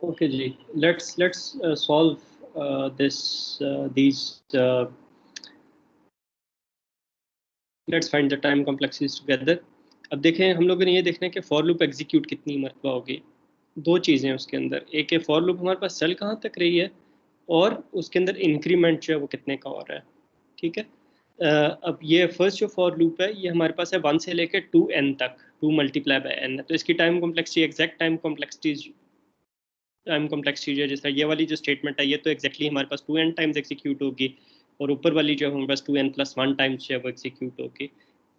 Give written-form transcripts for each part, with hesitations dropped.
Okay ji, let's solve this these let's find the time complexities together. अब देखें, हम लोगों ने ये देखना है कि फॉर लूप एग्जीक्यूट कितनी मरतबा होगी। दो चीज़ें हैं उसके अंदर, एक है फॉर लूप हमारे पास चल कहाँ तक रही है, और उसके अंदर इंक्रीमेंट जो है वो कितने का हो रहा है। ठीक है। अब ये फर्स्ट जो फॉर लूप है ये हमारे पास है 1 से लेकर 2n तक, 2 मल्टीप्लाई बाय n है, तो इसकी time complexity, exact time complexity जो है, जिस तरह ये वाली जो स्टेटमेंट है ये तो एग्जैक्टली हमारे पास 2n टाइम्स एग्जीक्यूट होगी, और ऊपर वाली जो है हमारे पास 2n+1 टाइम्स जो है वो एग्जीक्यूट होगी।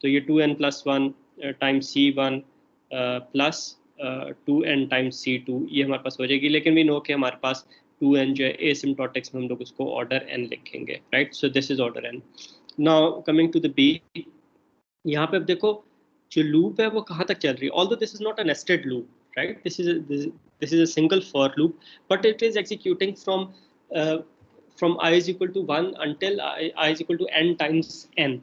तो ये 2n+1 times C1 plus 2n times C2 ये हमारे पास हो जाएगी। लेकिन वी नो कि हमारे पास 2n जो है एसिम्प्टोटिक्स में हम लोग उसको ऑर्डर n लिखेंगे, right. So this is order n। Now coming to the B, यहाँ पे अब देखो जो लूप है वो कहाँ तक चल रही है। Although this is not a nested loop, right, this is a single for loop, but it is executing from I is equal to 1 until I is equal to n times n।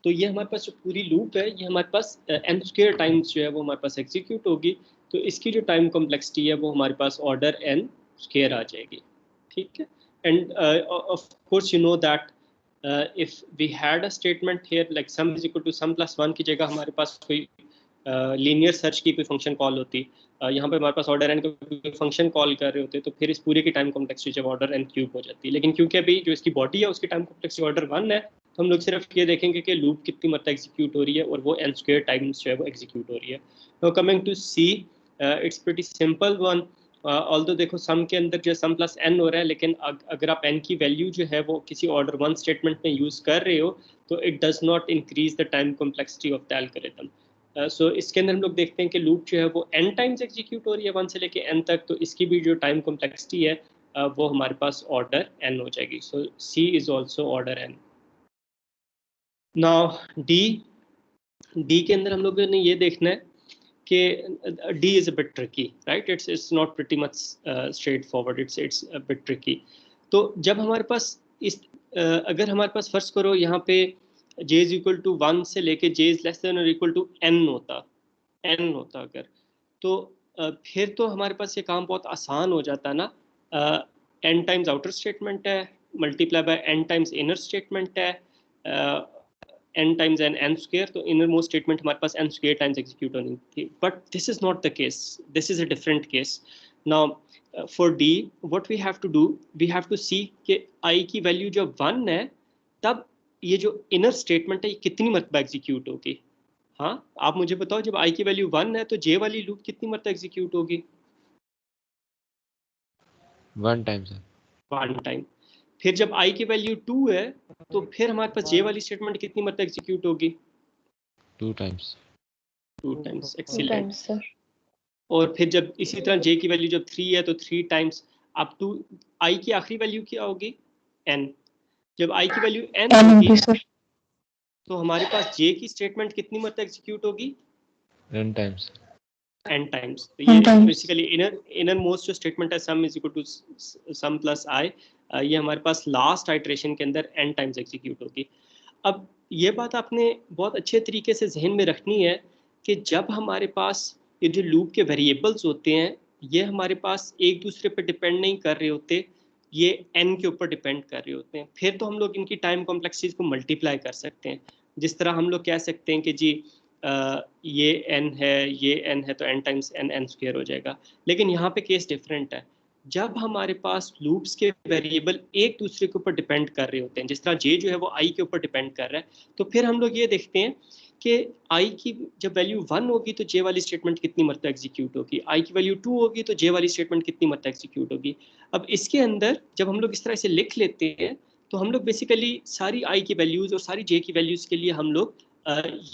तो ये हमारे पास जो पूरी loop है ये हमारे पास n square times जो है वो हमारे पास एग्जीक्यूट होगी। तो इसकी जो टाइम कॉम्प्लेक्सिटी है वो हमारे पास ऑर्डर n स्क्वायर आ जाएगी। ठीक है। End of course you know that if we had a statement here like sum is equal to sum plus 1 की जगह हमारे पास कोई लीनियर सर्च की कोई फंक्शन कॉल होती, यहाँ पे हमारे पास ऑर्डर एन का फंक्शन कॉल कर रहे होते, तो फिर इस पूरे की टाइम कॉम्प्लेक्सिटी जब ऑर्डर एन क्यूब हो जाती है। लेकिन क्योंकि अभी जो इसकी बॉडी है उसकी टाइम कॉम्प्लेक्सिटी ऑर्डर 1 है, तो हम लोग सिर्फ ये देखेंगे कि लूप कितनी मरतबा एग्जीक्यूट हो रही है, और वो एन स्क्वायर टाइम्स जो है वो एग्जीक्यूट हो रही है। Now coming to C, it's pretty simple one. Although देखो सम के अंदर जो सम प्लस एन हो रहा है, लेकिन अगर आप एन की वैल्यू जो है वो किसी ऑर्डर 1 स्टेटमेंट में यूज कर रहे हो, तो it does not increase the time complexity of the algorithm. So इसके अंदर हम लोग देखते हैं कि लूप जो है वो n टाइम्स एग्जीक्यूट हो रही है 1 से लेके n तक, तो इसकी भी जो टाइम कॉम्प्लेक्सिटी है वो हमारे पास ऑर्डर n हो जाएगी। सो C is also order n। Now D के अंदर हम लोगों ने ये देखना है कि D is a bit tricky, right, it's not pretty much straight forward, it's a bit tricky. तो जब हमारे पास इस अगर हमारे पास फर्स्ट करो यहाँ पे j इज इक्वल टू 1 से लेके j इज लेस देन और इक्वल टू n होता अगर, तो फिर तो हमारे पास ये काम बहुत आसान हो जाता ना। n टाइम्स आउटर स्टेटमेंट है multiply by n times inner statement है, n टाइम्स n स्क्वायर, तो इनर मोस्ट स्टेटमेंट हमारे पास n स्क्वायर टाइम्स एग्जीक्यूट होनी थी। But this is not the case, this is a different case. Now for the what we have to do, we have to see कि i की value जब 1 है तब ये जो इनर स्टेटमेंट है ये कितनी मरतबा एग्जीक्यूट होगी। हाँ, आप मुझे बताओ, जब i की वैल्यू 1 है तो j वाली लूप कितनी मरतबा एग्जीक्यूट होगी। 1 टाइम सर। 1 टाइम। फिर जब i की वैल्यू 2 है तो फिर हमारे पास j वाली स्टेटमेंट कितनी मरतबा एग्जीक्यूट होगी। 2 times. 2 times, 2 excellent. times sir। और फिर जब इसी तरह j की वैल्यू जब 3 है तो 3 टाइम्स। अब टू i की आखिरी वैल्यू क्या होगी, n। जब i की वैल्यू n n होगी होगी सर। तो हमारे पास j की स्टेटमेंट कितनी मरतबा एग्जीक्यूट होगी, n टाइम्स। n times. तो n ये times। बेसिकली इनर मोस्ट जो स्टेटमेंट है sum is equal to sum plus i, ये हमारे पास लास्ट आइट्रेशन के अंदर n टाइम्स एग्जीक्यूट होगी। अब ये बात आपने बहुत अच्छे तरीके से जहन में रखनी है कि जब हमारे पास ये जो लूप के वेरिएबल्स होते हैं ये हमारे पास एक दूसरे पर डिपेंड नहीं कर रहे होते, ये n के ऊपर डिपेंड कर रहे होते हैं। फिर तो हम लोग इनकी टाइम कॉम्प्लेक्सिटीज को मल्टीप्लाई कर सकते हैं। जिस तरह हम लोग कह सकते हैं कि जी ये n है, ये n है, तो n टाइम्स n स्क्वायर हो जाएगा। लेकिन यहाँ पे केस डिफरेंट है। जब हमारे पास लूप्स के वेरिएबल एक दूसरे के ऊपर डिपेंड कर रहे होते हैं, जिस तरह j जो है वो i के ऊपर डिपेंड कर रहा है, तो फिर हम लोग ये देखते हैं कि i की जब वैल्यू 1 होगी तो j वाली स्टेटमेंट कितनी मरतबा एग्जीक्यूट होगी, i की वैल्यू 2 होगी तो j वाली स्टेटमेंट कितनी मरतबा एग्जीक्यूट होगी। अब इसके अंदर जब हम लोग इस तरह से लिख लेते हैं तो हम लोग बेसिकली सारी i की वैल्यूज़ और सारी j की वैल्यूज़ के लिए हम लोग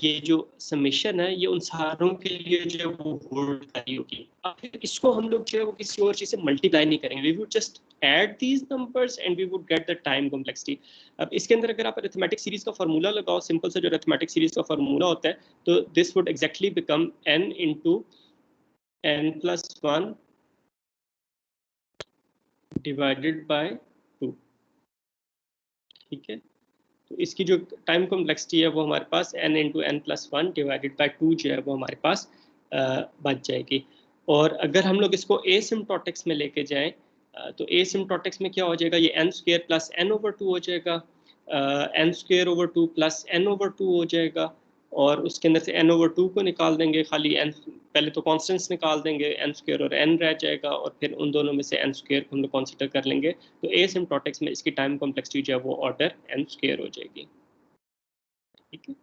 ये जो समेशन है ये उन सारों के लिए जो है वो होल्ड करी होगी। अब फिर इसको हम लोग जो है वो किसी और चीज़ से मल्टीप्लाई नहीं करेंगे, we would just add these numbers and we would get the time complexity. अब इसके अंदर अगर आप अरिथमेटिक सीरीज का फार्मूला लगाओ, सिंपल सा जो अरिथमेटिक सीरीज का फार्मूला होता है, तो this would exactly become n into n+1 divided by 2। ठीक है। तो इसकी जो टाइम कॉम्प्लेक्सिटी है वो हमारे पास n into n+1 divided by 2 जो है वो हमारे पास बच जाएगी। और अगर हम लोग इसको एसिम्प्टोटिक्स में लेके जाएं तो एसिम्प्टोटिक्स में क्या हो जाएगा, ये n square plus n over 2 हो जाएगा, n square over 2 plus n over 2 हो जाएगा, और उसके अंदर से n ओवर 2 को निकाल देंगे, खाली n पहले तो कॉन्स्टेंट्स निकाल देंगे, n स्क्वायर और n रह जाएगा, और फिर उन दोनों में से n स्क्वायर को हम लोग कंसीडर कर लेंगे। तो एसिम्प्टोटिक्स में इसकी टाइम कॉम्प्लेक्सिटी जो है वो ऑर्डर n स्क्वायर हो जाएगी। ठीक है,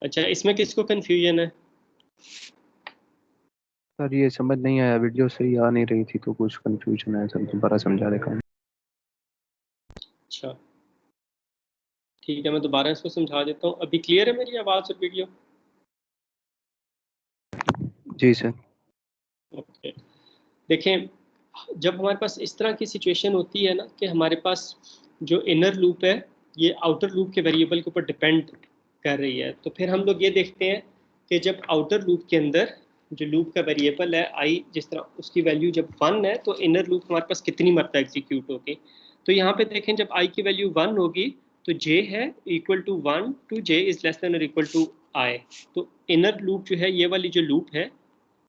अच्छा इसमें किसको कन्फ्यूजन है? सर ये समझ नहीं आया, वीडियो सही आ नहीं रही थी तो कुछ कंफ्यूजन है सर, दोबारा समझा देगा। अच्छा ठीक है, मैं दोबारा इसको समझा देता हूँ। अभी क्लियर है मेरी आवाज़ और वीडियो? जी सर। ओके, देखें, जब हमारे पास इस तरह की सिचुएशन होती है ना कि हमारे पास जो इनर लूप है ये आउटर लूप के वेरिएबल के ऊपर डिपेंड कर रही है, तो फिर हम लोग ये देखते हैं कि जब आउटर लूप के अंदर जो लूप का वेरिएबल है आई, जिस तरह उसकी वैल्यू जब 1 है तो इनर लूप हमारे पास कितनी मरतबा एग्जीक्यूट होगी। तो यहाँ पे देखें, जब आई की वैल्यू 1 होगी तो जे है equal to 1 to J is less than और इक्वल टू आई। तो इनर लूप जो है, ये वाली जो लूप है,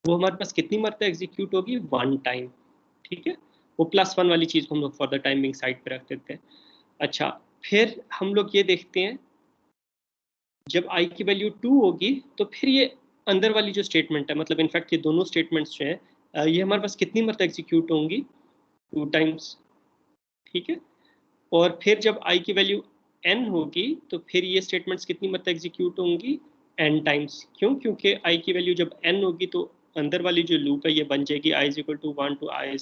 वो हमारे पास कितनी मरतबा एग्जीक्यूट होगी? 1 टाइम। ठीक है, वो +1 वाली चीज़ को हम लोग फॉर द टाइमिंग साइड पे रख देते हैं। अच्छा, फिर हम लोग ये देखते हैं जब आई की वैल्यू 2 होगी तो फिर ये अंदर वाली जो स्टेटमेंट है, मतलब इनफैक्ट ये दोनों स्टेटमेंट्स जो हैं ये हमारे पास कितनी मरतबा एग्जीक्यूट होंगी? 2 टाइम्स। ठीक है, और फिर जब आई की वैल्यू n होगी तो फिर ये स्टेटमेंट्स कितनी मरतबा एग्जीक्यूट होंगी? n times. क्यों? क्योंकि आई की वैल्यू जब n होगी तो अंदर वाली जो लूप है ये बन जाएगी i is equal to 1 to i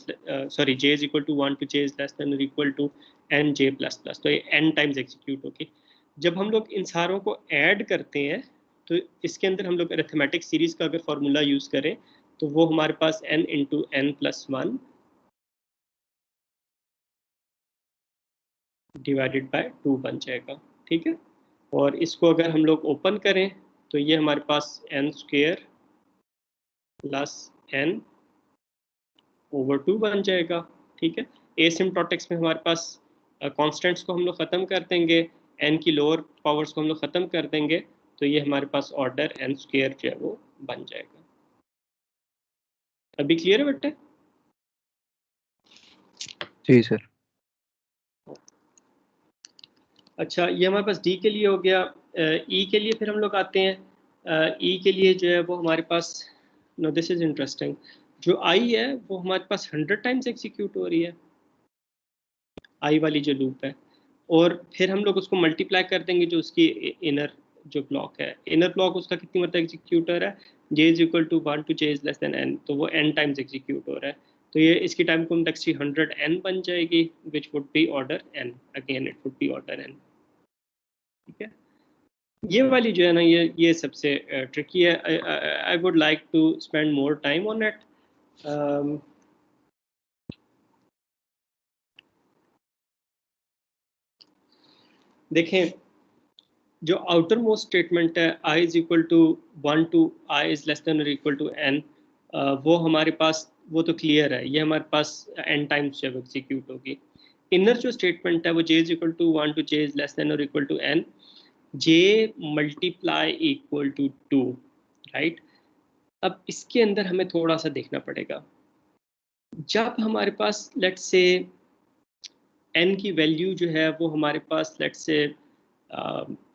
sorry j is equal to 1 to j is less than और equal to n j plus plus, तो ये n टाइम्स एग्जीक्यूट होगी। जब हम लोग इन सारों को ऐड करते हैं तो इसके अंदर हम लोग अरिथमेटिक सीरीज का अगर फॉर्मूला यूज करें तो वो हमारे पास n into n plus 1 divided by 2 बन जाएगा। ठीक है, और इसको अगर हम लोग ओपन करें तो ये हमारे पास n square plus n over 2 बन जाएगा। ठीक है, एसिम्प्टोटिक्स में हमारे पास कॉन्स्टेंट्स को हम लोग ख़त्म कर देंगे, n की लोअर पावर्स को हम लोग ख़त्म कर देंगे, तो ये हमारे पास ऑर्डर n स्क्वेयर जो है वो बन जाएगा। अभी क्लियर है बेटे? जी सर। अच्छा, ये हमारे पास डी के लिए हो गया। ई के लिए फिर हम लोग आते हैं। ई के लिए जो है वो हमारे पास, नो दिस इज इंटरेस्टिंग, जो आई है वो हमारे पास 100 टाइम्स एग्जीक्यूट हो रही है, आई वाली जो लूप है, और फिर हम लोग उसको मल्टीप्लाई कर देंगे जो उसकी इनर जो ब्लॉक है, इनर ब्लॉक उसका कितनी मतलब एग्जीक्यूट हो रहा है? J is equal to 1 to J is less than N, तो वो एन टाइम्स एग्जीक्यूट हो रहा है। तो ये इसकी टाइम कॉम्प्लेक्सिटी 100n बन जाएगी, which would be order n, again it would be order n। ठीक है, ये वाली जो है ना, ये सबसे ट्रिकी है। I would like to spend more time on it. देखें, जो आउटर मोस्ट स्टेटमेंट है i is equal to 1 to i is less than और इक्वल टू n, वो हमारे पास, वो तो क्लियर है, ये हमारे पास n टाइम्स जब एग्जीक्यूट होगी। इनर जो स्टेटमेंट है वो j is equal to 1 to j is less than और equal to n, j multiply equal to 2, right. अब इसके अंदर हमें थोड़ा सा देखना पड़ेगा। जब हमारे पास लेट्स से n की वैल्यू जो है वो हमारे पास लेट्स से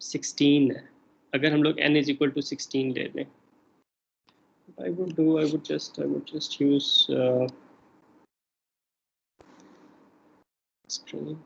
16 है, अगर हम लोग n इज इक्वल टू 16 ले लें, I would just use string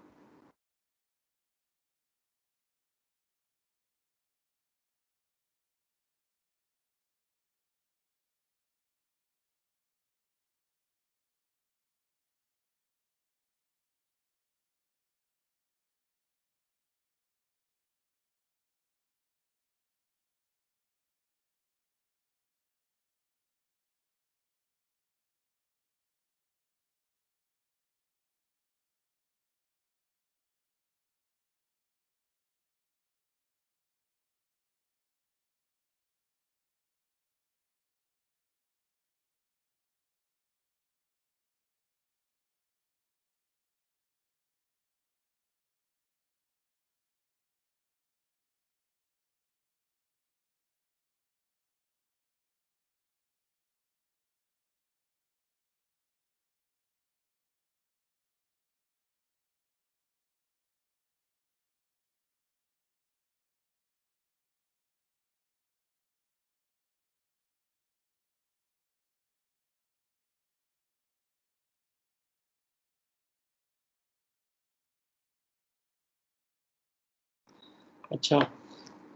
अच्छा,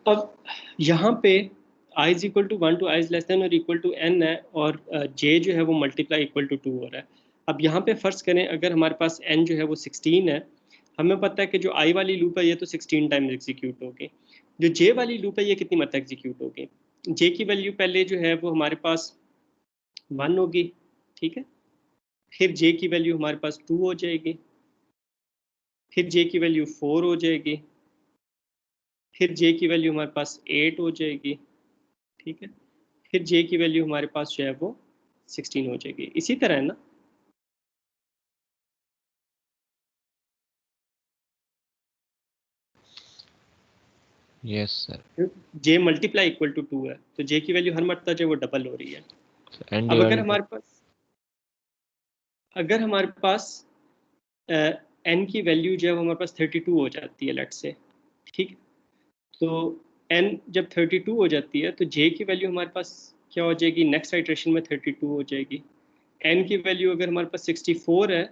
अब यहाँ पे i is equal to 1 to i is less than और इक्वल टू n है, और j जो है वो मल्टीप्लाई इक्वल टू 2 हो रहा है। अब यहाँ पे फर्ज करें अगर हमारे पास n जो है वो 16 है, हमें पता है कि जो i वाली लूप है ये तो 16 टाइम्स एग्जीक्यूट होगी, जो j वाली लूप है ये कितनी मरतबा एग्जीक्यूट होगी। j की वैल्यू पहले जो है वो हमारे पास 1 होगी, ठीक है, फिर j की वैल्यू हमारे पास 2 हो जाएगी, फिर j की वैल्यू 4 हो जाएगी, फिर j की वैल्यू हमारे पास 8 हो जाएगी, ठीक है, फिर j की वैल्यू हमारे पास जो है वो 16 हो जाएगी। इसी तरह है ना, yes sir. j multiply equal to 2 है, तो j की वैल्यू हर मरतबा जो है वो डबल हो रही है। एन अब डिवाइडेड बाय अगर हमारे पास n की वैल्यू जो है वो हमारे पास 32 हो जाती है, लेट से, ठीक, तो n जब 32 हो जाती है तो j की वैल्यू हमारे पास क्या हो जाएगी, नेक्स्ट आइट्रेशन में 32 हो जाएगी। n की वैल्यू अगर हमारे पास 64 है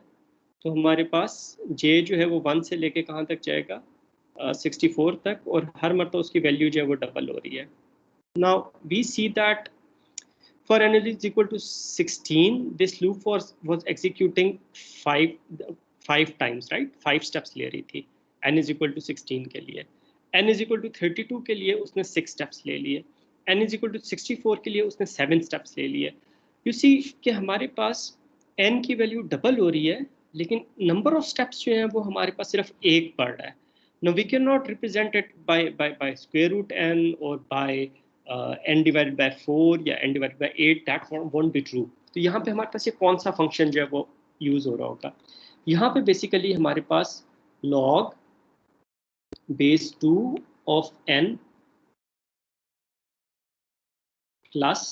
तो हमारे पास j जो है वो 1 से लेके कहाँ तक जाएगा, 64 तक, और हर मरतबा उसकी वैल्यू जो है वो डबल हो रही है। Now we see that for n is equal to 16, this loop was executing five times, right, 5 steps ले रही थी n is equal to 16 के लिए। n is equal to 32 के लिए उसने 6 steps ले लिए, n is equal to 64 के लिए उसने 7 steps ले लिए। you see कि हमारे पास n की वैल्यू डबल हो रही है, लेकिन नंबर ऑफ स्टेप्स जो हैं वो हमारे पास सिर्फ एक बढ़ रहा है। Now we cannot represent it by square root n or by n divided by 4 या n divided by 8, that won't be true। तो यहाँ पे हमारे पास ये कौन सा फंक्शन जो है वो यूज हो रहा होगा, यहाँ पे बेसिकली हमारे पास log base 2 of n plus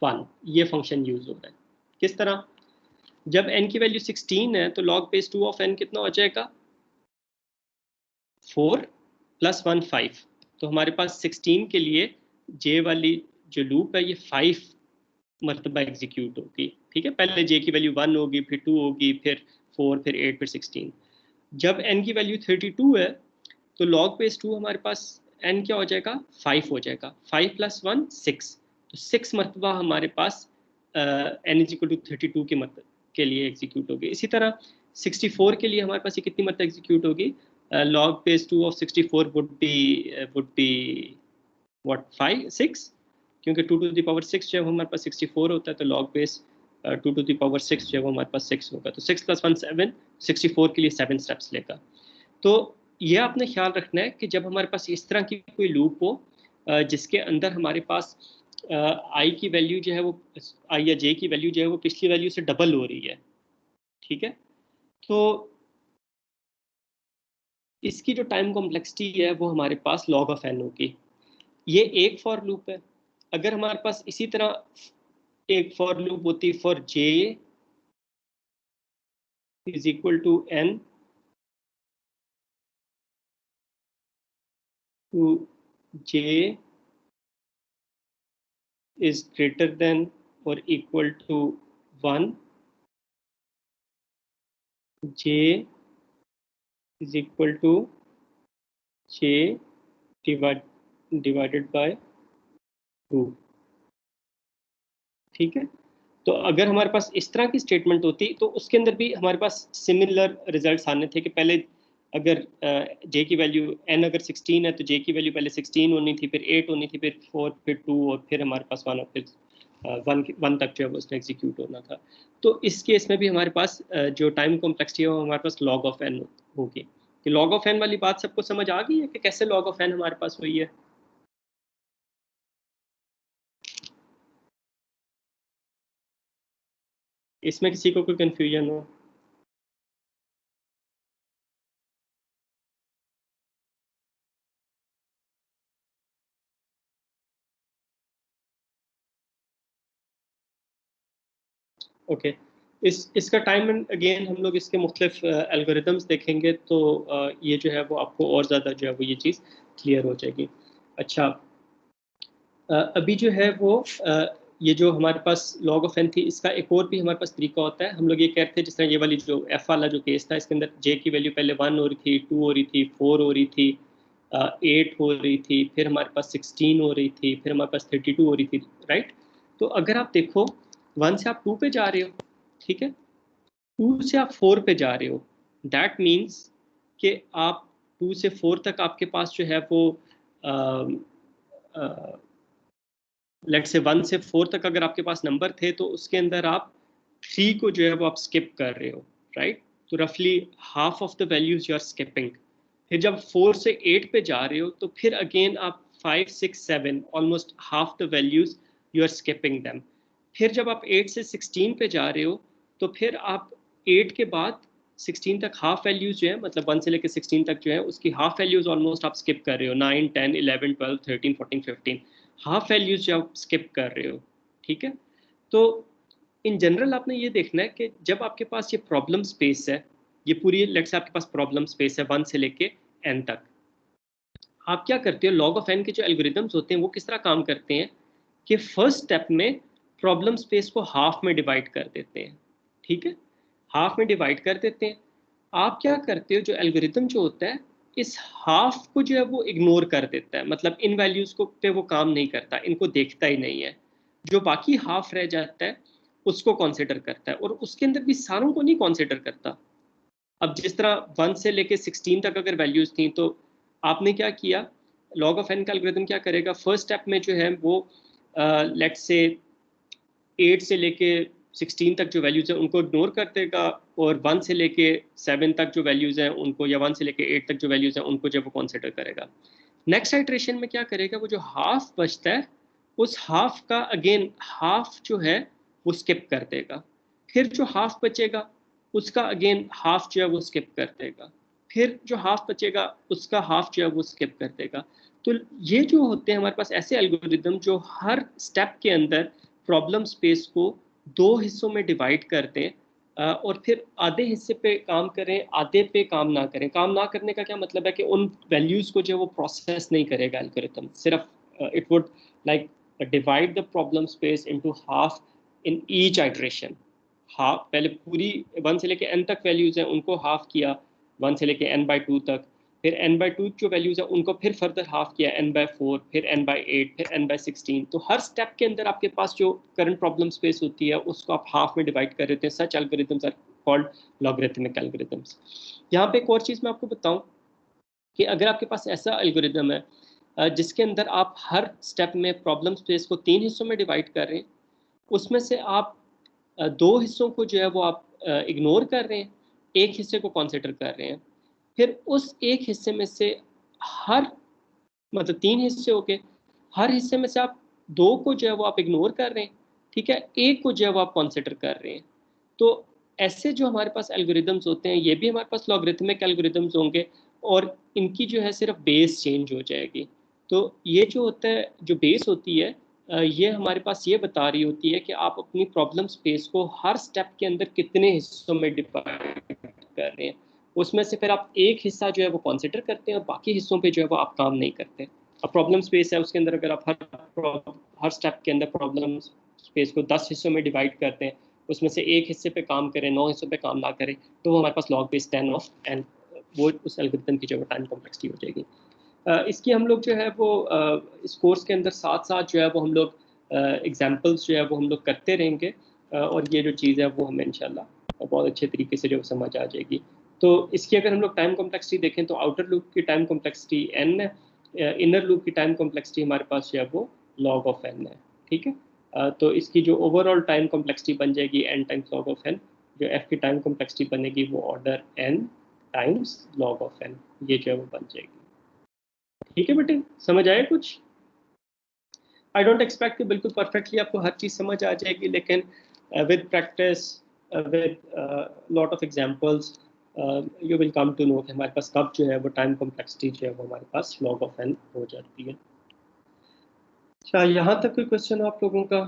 1 ये फंक्शन यूज हो रहा है। किस तरह, जब n की वैल्यू 16 है तो log base 2 of n कितना हो जाएगा, 4 प्लस 1 5, तो हमारे पास 16 के लिए j वाली जो लूप है ये 5 मरतबा एग्जीक्यूट होगी, ठीक है, पहले j की वैल्यू 1 होगी, फिर 2 होगी, फिर 4, फिर 8, फिर 16। जब n की वैल्यू 32 है तो log बेस 2 हमारे पास n क्या हो जाएगा, 5 हो जाएगा, 5 प्लस 1 6, तो 6 मरतबा हमारे पास n इज इक्वल टू 32 के मतलब के लिए एग्जीक्यूट होगी। इसी तरह 64 के लिए हमारे पास ये कितनी मरतबा एग्जीक्यूट होगी, log base 2 of 64 would be what 5 6, क्योंकि 2 to the power 6 जो है हमारे पास 64 होता है, तो log base 2 to the power 6 जो है वो हमारे पास 6 होगा, तो 6 plus 1 7, 64 के लिए 7 स्टेप्स लेगा। तो ये आपने ख्याल रखना है कि जब हमारे पास इस तरह की कोई लूप हो जिसके अंदर हमारे पास आई की वैल्यू जो है वो, आई या जे की वैल्यू जो है वो पिछली वैल्यू से डबल हो रही है, ठीक है, तो इसकी जो टाइम कॉम्प्लेक्सिटी है वो हमारे पास log ऑफ n होगी। ये एक फॉर लूप है। अगर हमारे पास इसी तरह एक फॉर लूप होती for j is equal to n to j is greater than or equal to 1, j is equal to j divided by 2, ठीक है। तो अगर हमारे पास इस तरह की स्टेटमेंट होती तो उसके अंदर भी हमारे पास सिमिलर रिजल्ट्स आने थे कि पहले अगर j की वैल्यू n अगर 16 है तो j की वैल्यू पहले 16 होनी थी, फिर 8 होनी थी, फिर 4, फिर 2, और फिर हमारे पास 1, और फिर 1 तक जो है उसने एग्जीक्यूट होना था। तो इस केस में भी हमारे पास जो टाइम कॉम्प्लेक्सिटी है वो हमारे पास log ऑफ n होगी। कि log ऑफ n वाली बात सबको समझ आ गई है कि कैसे log ऑफ n हमारे पास हुई है। इसमें किसी को कोई कंफ्यूजन हो? ओके, इसका टाइम एंड अगेन हम लोग इसके मुख्तलिफ एल्गोरिदम्स देखेंगे, तो ये जो है वो आपको और ज़्यादा जो है वो ये चीज़ क्लियर हो जाएगी। अच्छा, अभी जो है वो ये जो हमारे पास log ऑफ n थी, इसका एक और भी हमारे पास तरीका होता है। हम लोग ये कहते हैं जिस तरह ये वाली जो f वाला जो केस था, इसके अंदर j की वैल्यू पहले 1 हो रही थी, 2 हो रही थी, 4 हो रही थी, 8 हो रही थी, फिर हमारे पास 16 हो रही थी, फिर हमारे पास 32 हो रही थी, राइट। तो अगर आप देखो 1 से आप 2 पे जा रहे हो, ठीक है, 2 से आप 4 पे जा रहे हो, दैट मीन्स कि आप 2 से 4 तक आपके पास जो है वो लेट से 1 से 4 तक अगर आपके पास नंबर थे तो उसके अंदर आप 3 को जो है वो आप स्किप कर रहे हो, राइट। तो रफली half of the values you are skipping. फिर जब 4 से 8 पे जा रहे हो तो फिर अगेन आप 5 6 7 almost half the values you are skipping them. फिर जब आप 8 से 16 पे जा रहे हो तो फिर आप 8 के बाद 16 तक हाफ वैल्यूज जो है, मतलब 1 से लेकर 16 तक जो है उसकी हाफ वैल्यूज ऑलमोस्ट आप स्किप कर रहे हो, 9 10 11 12 13 14 15 हाफ वैल्यूज जो आप स्किप कर रहे हो, ठीक है। तो इन जनरल आपने ये देखना है कि जब आपके पास ये प्रॉब्लम स्पेस है, ये पूरी लेट्स से आपके पास प्रॉब्लम स्पेस है 1 से लेके n तक, आप क्या करते हो, लॉग ऑफ n के जो एल्गोरिदम्स होते हैं वो किस तरह काम करते हैं कि फर्स्ट स्टेप में प्रॉब्लम स्पेस को हाफ में डिवाइड कर देते हैं, ठीक है, हाफ में डिवाइड कर देते हैं। आप क्या करते हो, जो एल्गोरिदम जो होता है इस हाफ को जो है वो इग्नोर कर देता है, मतलब इन वैल्यूज को पे वो काम नहीं करता, इनको देखता ही नहीं है, जो बाकी हाफ रह जाता है उसको कंसीडर करता है, और उसके अंदर भी सारों को नहीं कंसीडर करता। अब जिस तरह 1 से लेके 16 तक अगर वैल्यूज थी तो आपने क्या किया, लॉग ऑफ एन का एल्गोरिथम क्या करेगा, फर्स्ट स्टेप में जो है वो लेट्स से 8 से लेके 16 तक जो वैल्यूज हैं उनको इग्नोर कर देगा, और 1 से लेके 7 तक जो वैल्यूज हैं उनको, या 1 से लेके 8 तक जो वैल्यूज हैं उनको जब वो कंसिडर करेगा। नेक्स्ट आइट्रेशन में क्या करेगा, वो जो हाफ बचता है उस हाफ का अगेन हाफ जो है वो स्किप कर देगा, फिर जो हाफ बचेगा उसका अगेन हाफ जो है वो स्किप कर देगा, फिर जो हाफ बचेगा उसका हाफ जो है वो स्किप कर देगा। तो ये जो होते हैं हमारे पास ऐसे एल्गोरिदम जो हर स्टेप के अंदर प्रॉब्लम स्पेस को 2 हिस्सों में डिवाइड कर दें, और फिर आधे हिस्से पे काम करें, आधे पे काम ना करें। काम ना करने का क्या मतलब है कि उन वैल्यूज को जो वो प्रोसेस नहीं करेगा एल्गोरिथम, सिर्फ it would like divide the problem space into half in each iteration. Half पहले पूरी 1 से लेके n तक वैल्यूज हैं उनको हाफ किया 1 से लेके n/2 तक, फिर n/2 जो वैल्यूज है उनको फिर फर्दर हाफ किया n/4, फिर n/8, फिर n/16। तो हर स्टेप के अंदर आपके पास जो करंट प्रॉब्लम स्पेस होती है उसको आप हाफ में डिवाइड कर देते हैं। Such algorithms are called logarithmic algorithms. यहाँ पे एक और चीज़ मैं आपको बताऊं कि अगर आपके पास ऐसा एल्गोरिथम है जिसके अंदर आप हर स्टेप में प्रॉब्लम स्पेस को 3 हिस्सों में डिवाइड कर रहे हैं, उसमें से आप 2 हिस्सों को जो है वो आप इग्नोर कर रहे हैं, एक हिस्से को कंसिडर कर रहे हैं, फिर उस एक हिस्से में से हर, मतलब 3 हिस्से हो गए, हर हिस्से में से आप 2 को जो है वो आप इग्नोर कर रहे हैं, ठीक है, एक को जो है वो आप कंसिडर कर रहे हैं। तो ऐसे जो हमारे पास एल्गोरिदम्स होते हैं ये भी हमारे पास लॉगरिथमिक एल्गोरिदम्स होंगे, और इनकी जो है सिर्फ बेस चेंज हो जाएगी। तो ये जो होता है, जो बेस होती है, ये हमारे पास ये बता रही होती है कि आप अपनी प्रॉब्लम स्पेस को हर स्टेप के अंदर कितने हिस्सों में डिवाइड कर रहे हैं, उसमें से फिर आप एक हिस्सा जो है वो कंसिडर करते हैं और बाकी हिस्सों पे जो है वो आप काम नहीं करते। अब प्रॉब्लम स्पेस है उसके अंदर अगर आप हर स्टेप के अंदर प्रॉब्लम स्पेस को 10 हिस्सों में डिवाइड करते हैं, उसमें से एक हिस्से पे काम करें, 9 हिस्सों पे काम ना करें, तो वो हमारे पास लॉग बेस 10 ऑफ एन, वो उस एल्गोरिथम की जो है टाइम कॉम्प्लेक्सिटी हो जाएगी। इसकी हम लोग जो है वो इस कोर्स के अंदर साथ साथ जो है वो हम लोग एग्जाम्पल्स जो है वो हम लोग करते रहेंगे, और ये जो चीज़ है वो हमें इंशाल्लाह बहुत अच्छे तरीके से जो समझ आ जाएगी। तो इसकी अगर हम लोग टाइम कॉम्प्लेक्सिटी देखें तो आउटर लूप की टाइम कॉम्प्लेक्सिटी n है, इनर लूप की टाइम कॉम्प्लेक्सिटी हमारे पास जो है वो log ऑफ n है, ठीक है। तो इसकी जो ओवरऑल टाइम कॉम्प्लेक्सिटी बन जाएगी n times log of n, जो f की टाइम कॉम्प्लेक्सिटी बनेगी वो order n times log of n, ये जो है वो बन जाएगी। ठीक है बेटे, समझ आया कुछ? आई डोंट एक्सपेक्ट कि बिल्कुल परफेक्टली आपको हर चीज़ समझ आ जाएगी, लेकिन with practice, with lot of examples, you will come to know कि हमारे पास कब जो है वो टाइम कॉम्प्लेक्सिटी जो है वो हमारे पास log ऑफ n हो जाती है। अच्छा, यहाँ तक कोई क्वेश्चन आप लोगों का?